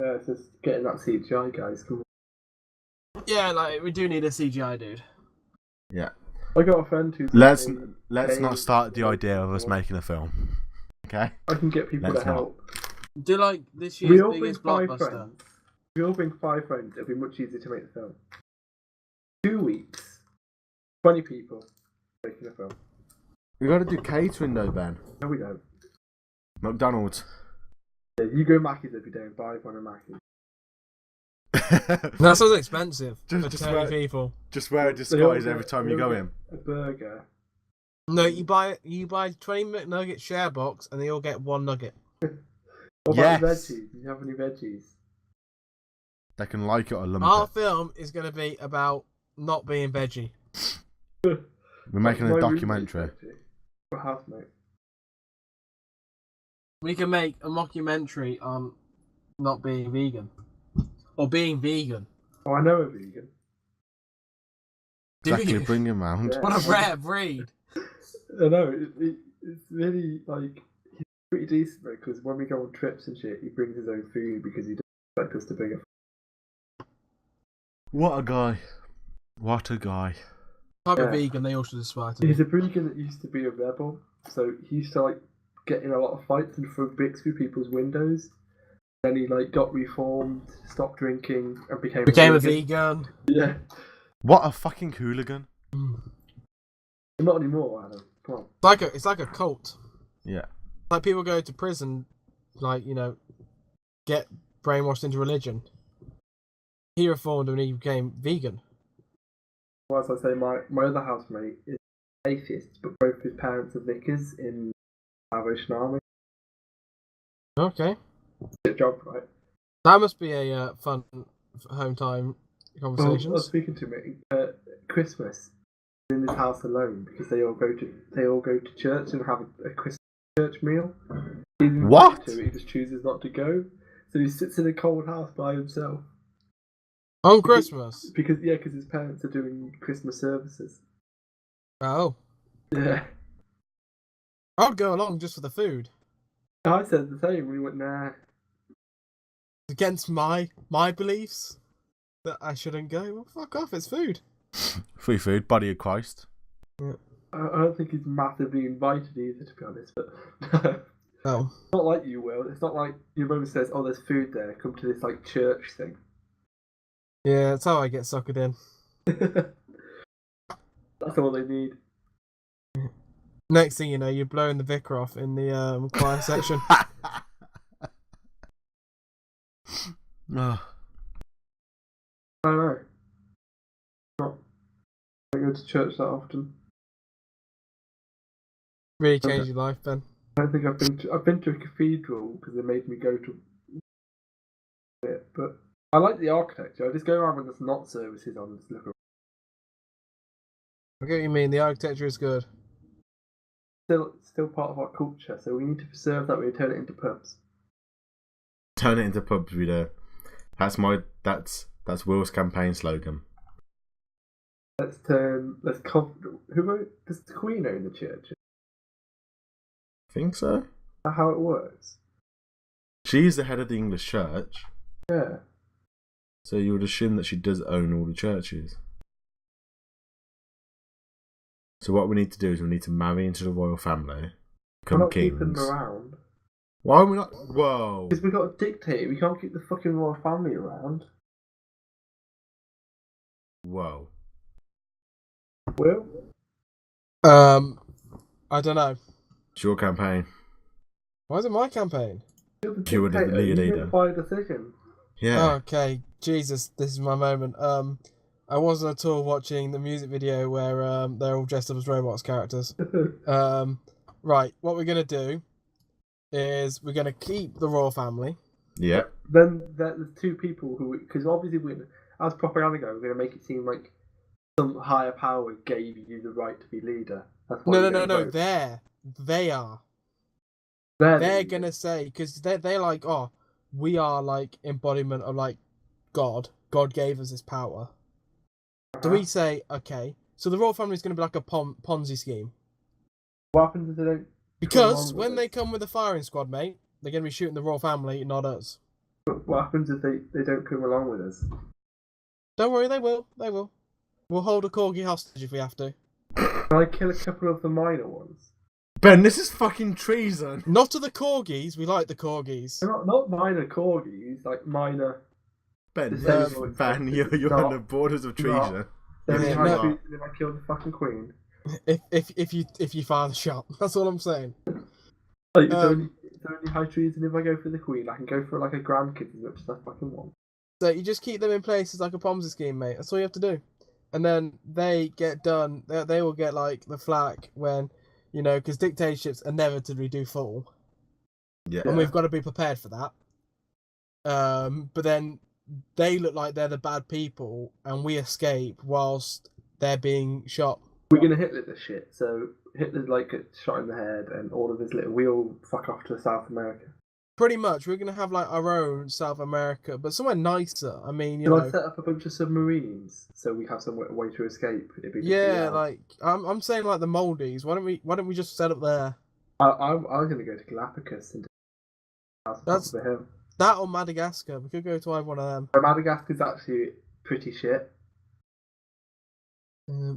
Yeah, it's just getting that CGI, guys. Come on. Yeah, like we do need a CGI dude. Yeah. I got a friend who's. Let's not start the idea of us making a film. Okay? I can get people Let's to not. help. Do like this We year's all bring biggest 5 blockbuster. friends. We all bring 5 friends. It'll be much easier to make the film. 2 weeks, 20 people making a film. We got to do catering though, Ben. No, we don't. McDonald's. Yeah, you go Mackey's every day and buy one of Mackey's. That sounds expensive for Just 20 people. Just wear a disguise every time you go in. A burger. No, you buy 20 McNugget share box and they all get 1 nugget. What about the veggies? Do you have any veggies? They can like it or lump Our it. film is going to be about not being veggie. We're making My a roommate's documentary. veggie. My housemate. We can make a mockumentary on not being vegan. Or being vegan. Oh, I know a vegan. Do Exactly, you? bring him round. Yeah. What a rare breed. I know. It's really like he's pretty decent because when we go on trips and shit, he brings his own food because he doesn't expect us to bring it. What a guy. What a guy. Type of Yeah. vegan they all should aspire to He's be. a vegan that used to be a rebel, so he used to like get in a lot of fights and throw bricks through people's windows. Then he like got reformed, stopped drinking, and became A vegan. Yeah, What a fucking hooligan. not anymore, Adam. Come on. It's like a cult. Yeah. Like people go to prison, like, get brainwashed into religion. He reformed and he became vegan. Well, as I say, my other housemate is atheist, but both his parents are vicars in Salvation Army. Okay. Good job, right? That must be a fun home time Well, I conversations. was speaking to him at Christmas. in this house alone because they all go to church and have a Christmas church meal. He's invited What? to, he just chooses not to go, so he sits in a cold house by himself. On Christmas? Because his parents are doing Christmas services. Oh. Yeah. I'd go along just for the food. I said the same. We went, nah. Against my beliefs that I shouldn't go. Well, fuck off, it's food. Free food, body of Christ. Yeah. I don't think he's massively invited either, to be honest. But Oh. It's not like you, Will. It's not like your mum says, "Oh, there's food there. Come to this like church thing." Yeah, that's how I get suckered in. That's all they need. Next thing you know, you're blowing the vicar off in the choir section. Ugh. I don't know. I don't go to church that often. Really changed your life, Ben. I don't think I've been to a cathedral because they made me go to it, but I like the architecture. I just go around when there's not services on and just look around. I get what you mean. The architecture is good. Still part of our culture, so we need to preserve that. We turn it into pubs. Turn it into pubs, we do. That's Will's campaign slogan. Does the Queen own the church? Think so? Is that how it works? She's the head of the English church, Yeah. so you would assume that she does own all the churches. So what we need to do is we need to marry into the royal family, We're become not keeping them kings. around. Why are we not? Whoa! Because we've got a dictator. We can't keep the fucking royal family around. Whoa! Will? I don't know. It's your campaign. Why is it my campaign? You're the You were the dictator. You leader. make by decision. Yeah. Okay, Jesus, this is my moment. I wasn't at all watching the music video where they're all dressed up as Roblox characters. Right, what we're gonna do is we're gonna keep the royal family. Yeah. Then there's two people who, because obviously as propaganda go, we're going to make it seem like some higher power gave you the right to be leader. That's why No. They are. They're gonna say, because they're like, oh, we are like embodiment of like God. God gave us this power. So we say, okay, so the royal family is gonna be like a Ponzi scheme. What happens if they don't? Because when they come with the firing squad, mate, they're gonna be shooting the royal family, not us. What happens if they don't come along with us? Don't worry, they will. They will. We'll hold a corgi hostage if we have to. Can I kill a couple of the minor ones? Ben, this is fucking treason. Not to the corgis. We like the corgis. They're not minor corgis, like minor. Ben, Disabled. you're on the borders of treason. They're Yeah, high no. treason if I kill the fucking queen. If you fire the shot, that's all I'm saying. Like, it's only high treason if I go for the queen. I can go for like a grandkid as much as I fucking want. So you just keep them in place as like a Ponzi scheme, mate. That's all you have to do. And then they get done. They will get like the flack when, you know, because dictatorships inevitably do fall, Yeah. and we've got to be prepared for that. But then they look like they're the bad people, and we escape whilst they're being shot. We're gonna Hitler this shit. So Hitler's like gets shot in the head, and all of his little. We all fuck off to South America. Pretty much, we're gonna have like our own South America, but somewhere nicer. I mean, you Can know. I set up a bunch of submarines so we have some way to escape? Yeah, like I'm saying, like the Maldives. Why don't we just set up there? I'm gonna go to Galapagos and That's the hill. that or Madagascar. We could go to either one of them. But Madagascar's actually pretty shit.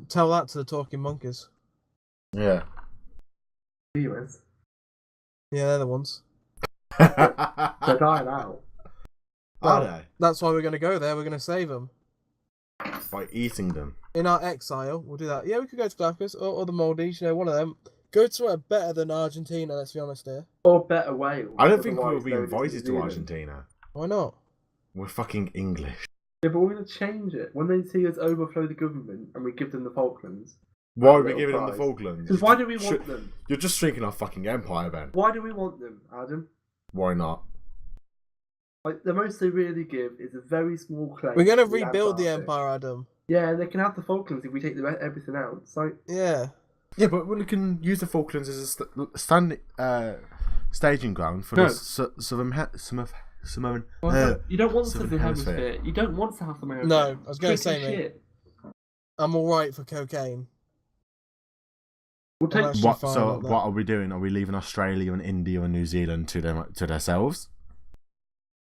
Tell that to the talking monkeys. Yeah. US. Yeah, they're the ones. They're dying out. Are they? That's why we're gonna go there. We're gonna save them By eating them. in our exile. We'll do that. Yeah, we could go to Galapagos or the Maldives. You know, one of them. Go to somewhere better than Argentina. Let's be honest here. Or better Wales. I don't think we'll otherwise be known as invited New to Zealand. Argentina. Why not? We're fucking English. Yeah, but we're gonna change it. When they see us overthrow the government and we give them the Falklands. Why are we Little giving them the prize. Falklands? Because why do we want them? You're just shrinking our fucking empire, Ben. Why do we want them, Adam? Why not? Like the most they really give is a very small claim. We're gonna to the rebuild the Antarctic. empire, Adam. Yeah, they can have the Falklands if we take everything out. So Yeah. Yeah, but we can use the Falklands as a staging ground for No. the southern you don't want Southern Southern Hemisphere. Hemisphere. You don't want South America. No, I was going to Tricky say, mate, shit. I'm alright for cocaine. We'll take actually What? fine So with that. what are we doing? Are we leaving Australia and India and New Zealand to themselves?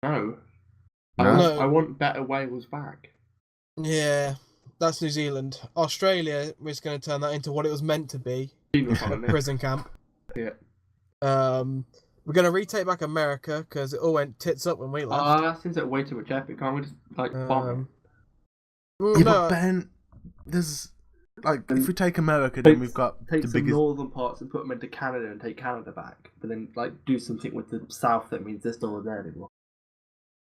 no. No? I want better Wales back. Yeah, that's New Zealand. Australia, we're just going to turn that into what it was meant to be, Penal a colony. prison camp. Yeah. We're going to retake back America because it all went tits up when we left. That seems like way too much effort. Can't we just bomb Well, Yeah, no, but Ben, there's if we take America, it? then we've got Take the some biggest. northern parts and put them into Canada and take Canada back, but then do something with the south that means there's no one there anymore.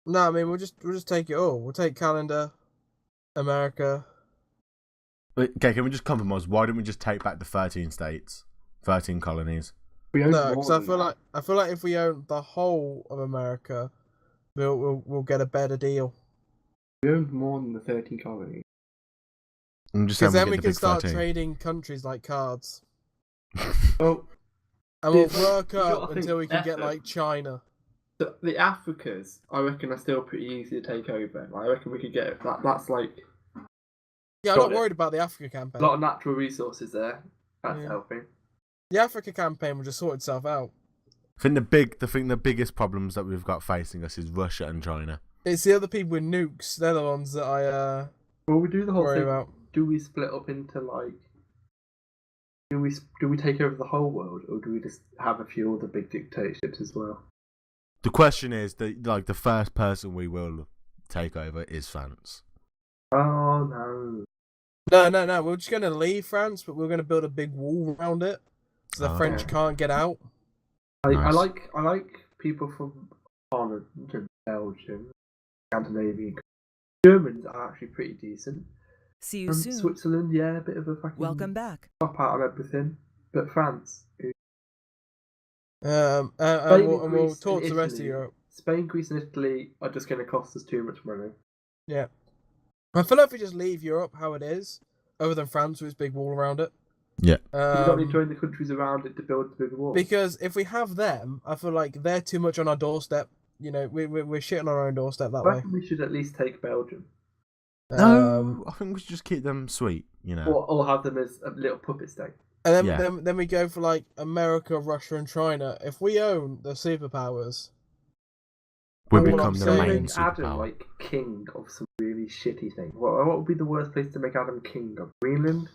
no, I mean we'll just take it all. We'll take Canada, America. Okay, can we just compromise? Why don't we just take back the 13 states, 13 colonies? We own No, more because I than feel that. like if we own the whole of America, we'll get a better deal. We owned more than the 13 colonies. I'm just Because saying then we get the can big start 13. trading countries like cards, Well, and we'll Yeah, work you gotta up think until we can get effort. like China. the Africas, I reckon, are still pretty easy to take over. I reckon we could get that's like Yeah, I'm Got not it. worried about the Africa a campaign. lot of natural resources there. That's Yeah. helping. The Africa campaign will just sort itself out. I think the biggest problems that we've got facing us is Russia and China. It's the other people with nukes. They're the ones that I Well, we do the whole worry thing. about. Do we split up into do we take over the whole world, or do we just have a few other big dictatorships as well? The question is the first person we will take over is France. Oh no! No. We're just going to leave France, but we're going to build a big wall around it, so the Oh, French okay. can't get out. I Nice. like people from Holland, Belgium, Scandinavia. Germans are actually pretty decent. See you From soon. Switzerland, yeah, a bit of a fucking Welcome back. top out of everything. But France, And Spain, we'll Greece, talk and to the rest of Italy. Europe. Spain, Greece, and Italy are just going to cost us too much money. Yeah. I feel like if we just leave Europe how it is, other than France with its big wall around it. Yeah. We don't need to join the countries around it to build the big wall. Because if we have them, I feel like they're too much on our doorstep. You know, we're shitting on our own doorstep that I way. reckon we should at least take Belgium. No, I think we should just keep them sweet, Or have them as a little puppet state. And then, Yeah. then we go for like America, Russia, and China. If we own the superpowers, We All become I'm the saying main is make Adam superpower. king of some really shitty thing. What would be the worst place to make Adam king of? Greenland?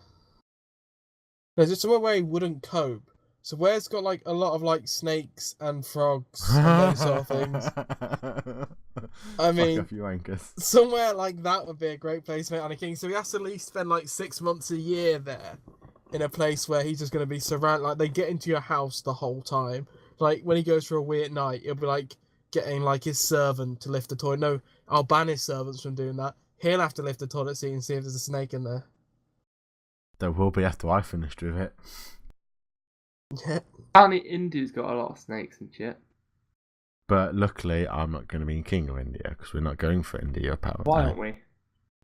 there's just somewhere where he wouldn't cope. So where it's got like a lot of like snakes and frogs and those sort of things. I mean, Fuck off, you wankers. Somewhere like that would be a great place to make Anna king. So he has to at least spend like 6 months a year there, in a place where he's just going to be surrounded. Like they get into your house the whole time. Like when he goes for a wee at night, it'll be like getting like his servant to lift the toilet. No, I'll ban his servants from doing that. He'll have to lift the toilet seat and see if there's a snake in there. There will be after I finished with it. Yeah. Apparently India's got a lot of snakes and shit. But luckily, I'm not going to be king of India because we're not going for India power. Why play. aren't we?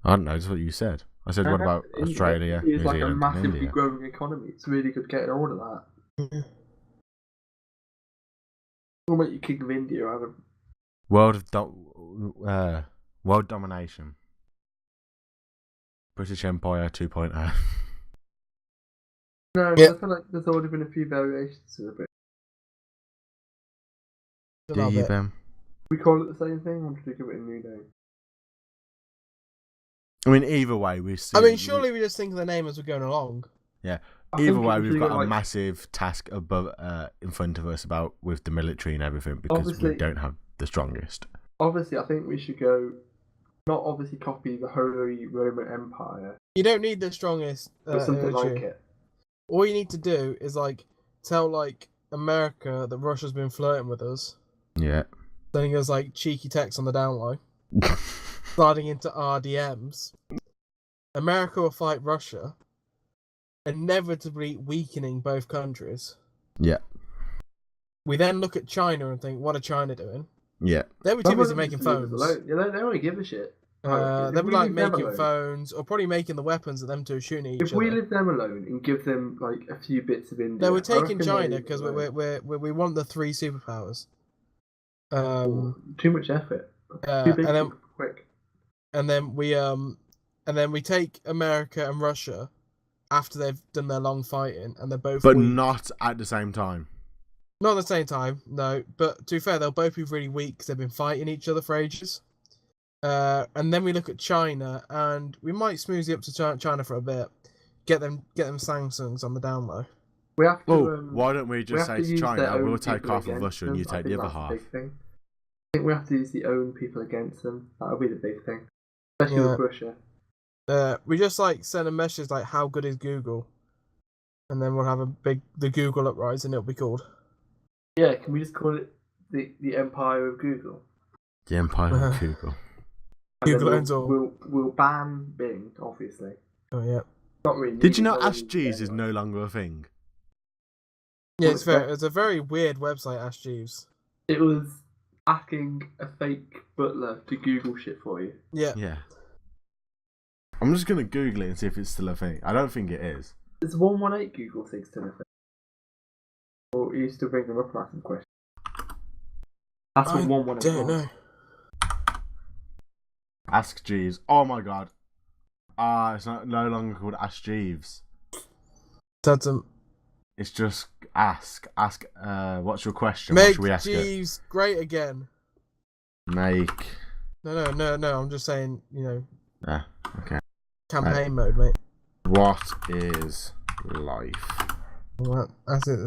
I don't know. That's what you said. I said, what about Australia, New It's like a Zealand, and massively India? growing economy. It's really good getting all of that. We'll make you king of India, Adam. World domination. British Empire 2.0. No, Yeah. I feel like there's already been a few variations of it. A Do little you, bit. Ben? We call it the same thing, or should we give it a new name? I mean, either way, we see. I mean, surely we just think of the name as we're going along. Yeah. I Either think way, it we've should got go a like- massive task above, in front of us with the military and everything because we Obviously- don't have the strongest. Obviously, I think we should go. Not obviously copy the Holy Roman Empire, You don't need the strongest but something military. like it. All you need to do is like tell like America that Russia's been flirting with us. Yeah. Sending us like cheeky texts on the download, sliding into our DMs. America will fight Russia, inevitably weakening both countries. Yeah. We then look at China and think, what are China doing? Yeah. They were too busy making phones. Yeah, they don't really give a shit. They'll be we like leave them making alone- phones, or probably making the weapons that them two are shooting each If we other. leave them alone and give them like a few bits of India, No, we're I taking reckon China they because leave them we want the 3 superpowers. alone. Too much effort. Too and big, then too quick. and then we take America and Russia after they've done their long fighting, and they're both But weak. not at the same time. Not at the same time, no. But to be fair, they'll both be really weak because they've been fighting each other for ages. And then we look at China, and we might smooth it up to China for a bit. Get them Samsungs on the down low. We have to. Well, why don't we we just have say to to use their China, own we'll take people half of against Russia and you them. I take the think other that's half. the big thing. I think we have to use the own people against them. That'll be the big thing, especially with Russia. We just send a message like, "How good is Google?" And then we'll have the Google uprising. It'll be called. Yeah, can we just call it the Empire of Google? The Empire of Google. And Google then owns all. We'll ban Bing, obviously. Oh yeah. Not really. Did you know no one Ask uses Jeeves it is anyway. no longer a thing? Yeah, Well, it's a very weird website, Ask Jeeves. It was asking a fake butler to Google shit for you. Yeah. Yeah. I'm just gonna Google it and see if it's still a thing. I don't think it is. It's 118 Google things to nothing. Or you used to bring them up and ask them questions. That's what I 118 don't was. know. Ask Jeeves. Oh my god. It's no longer called Ask Jeeves. That's a It's just ask. Ask. What's your question? make What should we ask it? Jeeves great again. Make. No. I'm just saying, Ah, okay. campaign mode, mate. What is life? Well, that's it.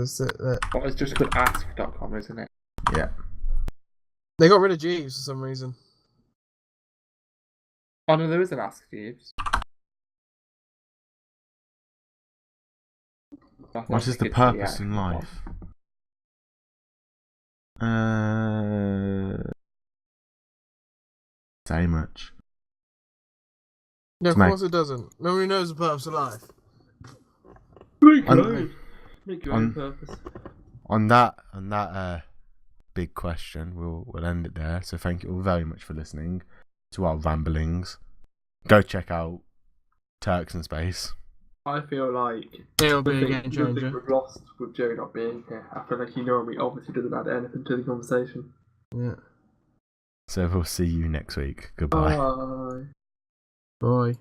Well, it's just called ask.com, isn't it? Yeah. They got rid of Jeeves for some reason. Oh no, there is an Ask Jeeves. What is the purpose in life? Say much. No, of Mate. course it doesn't. Nobody knows the purpose of life. Make your own purpose. On that big question, we'll end it there. So thank you all very much for listening to our ramblings. Go check out Turks in Space. I feel like It'll be a game nothing changer. was lost with Joe not being here. I feel like he normally obviously doesn't add anything to the conversation. Yeah. So we'll see you next week. Goodbye. Bye. Boy.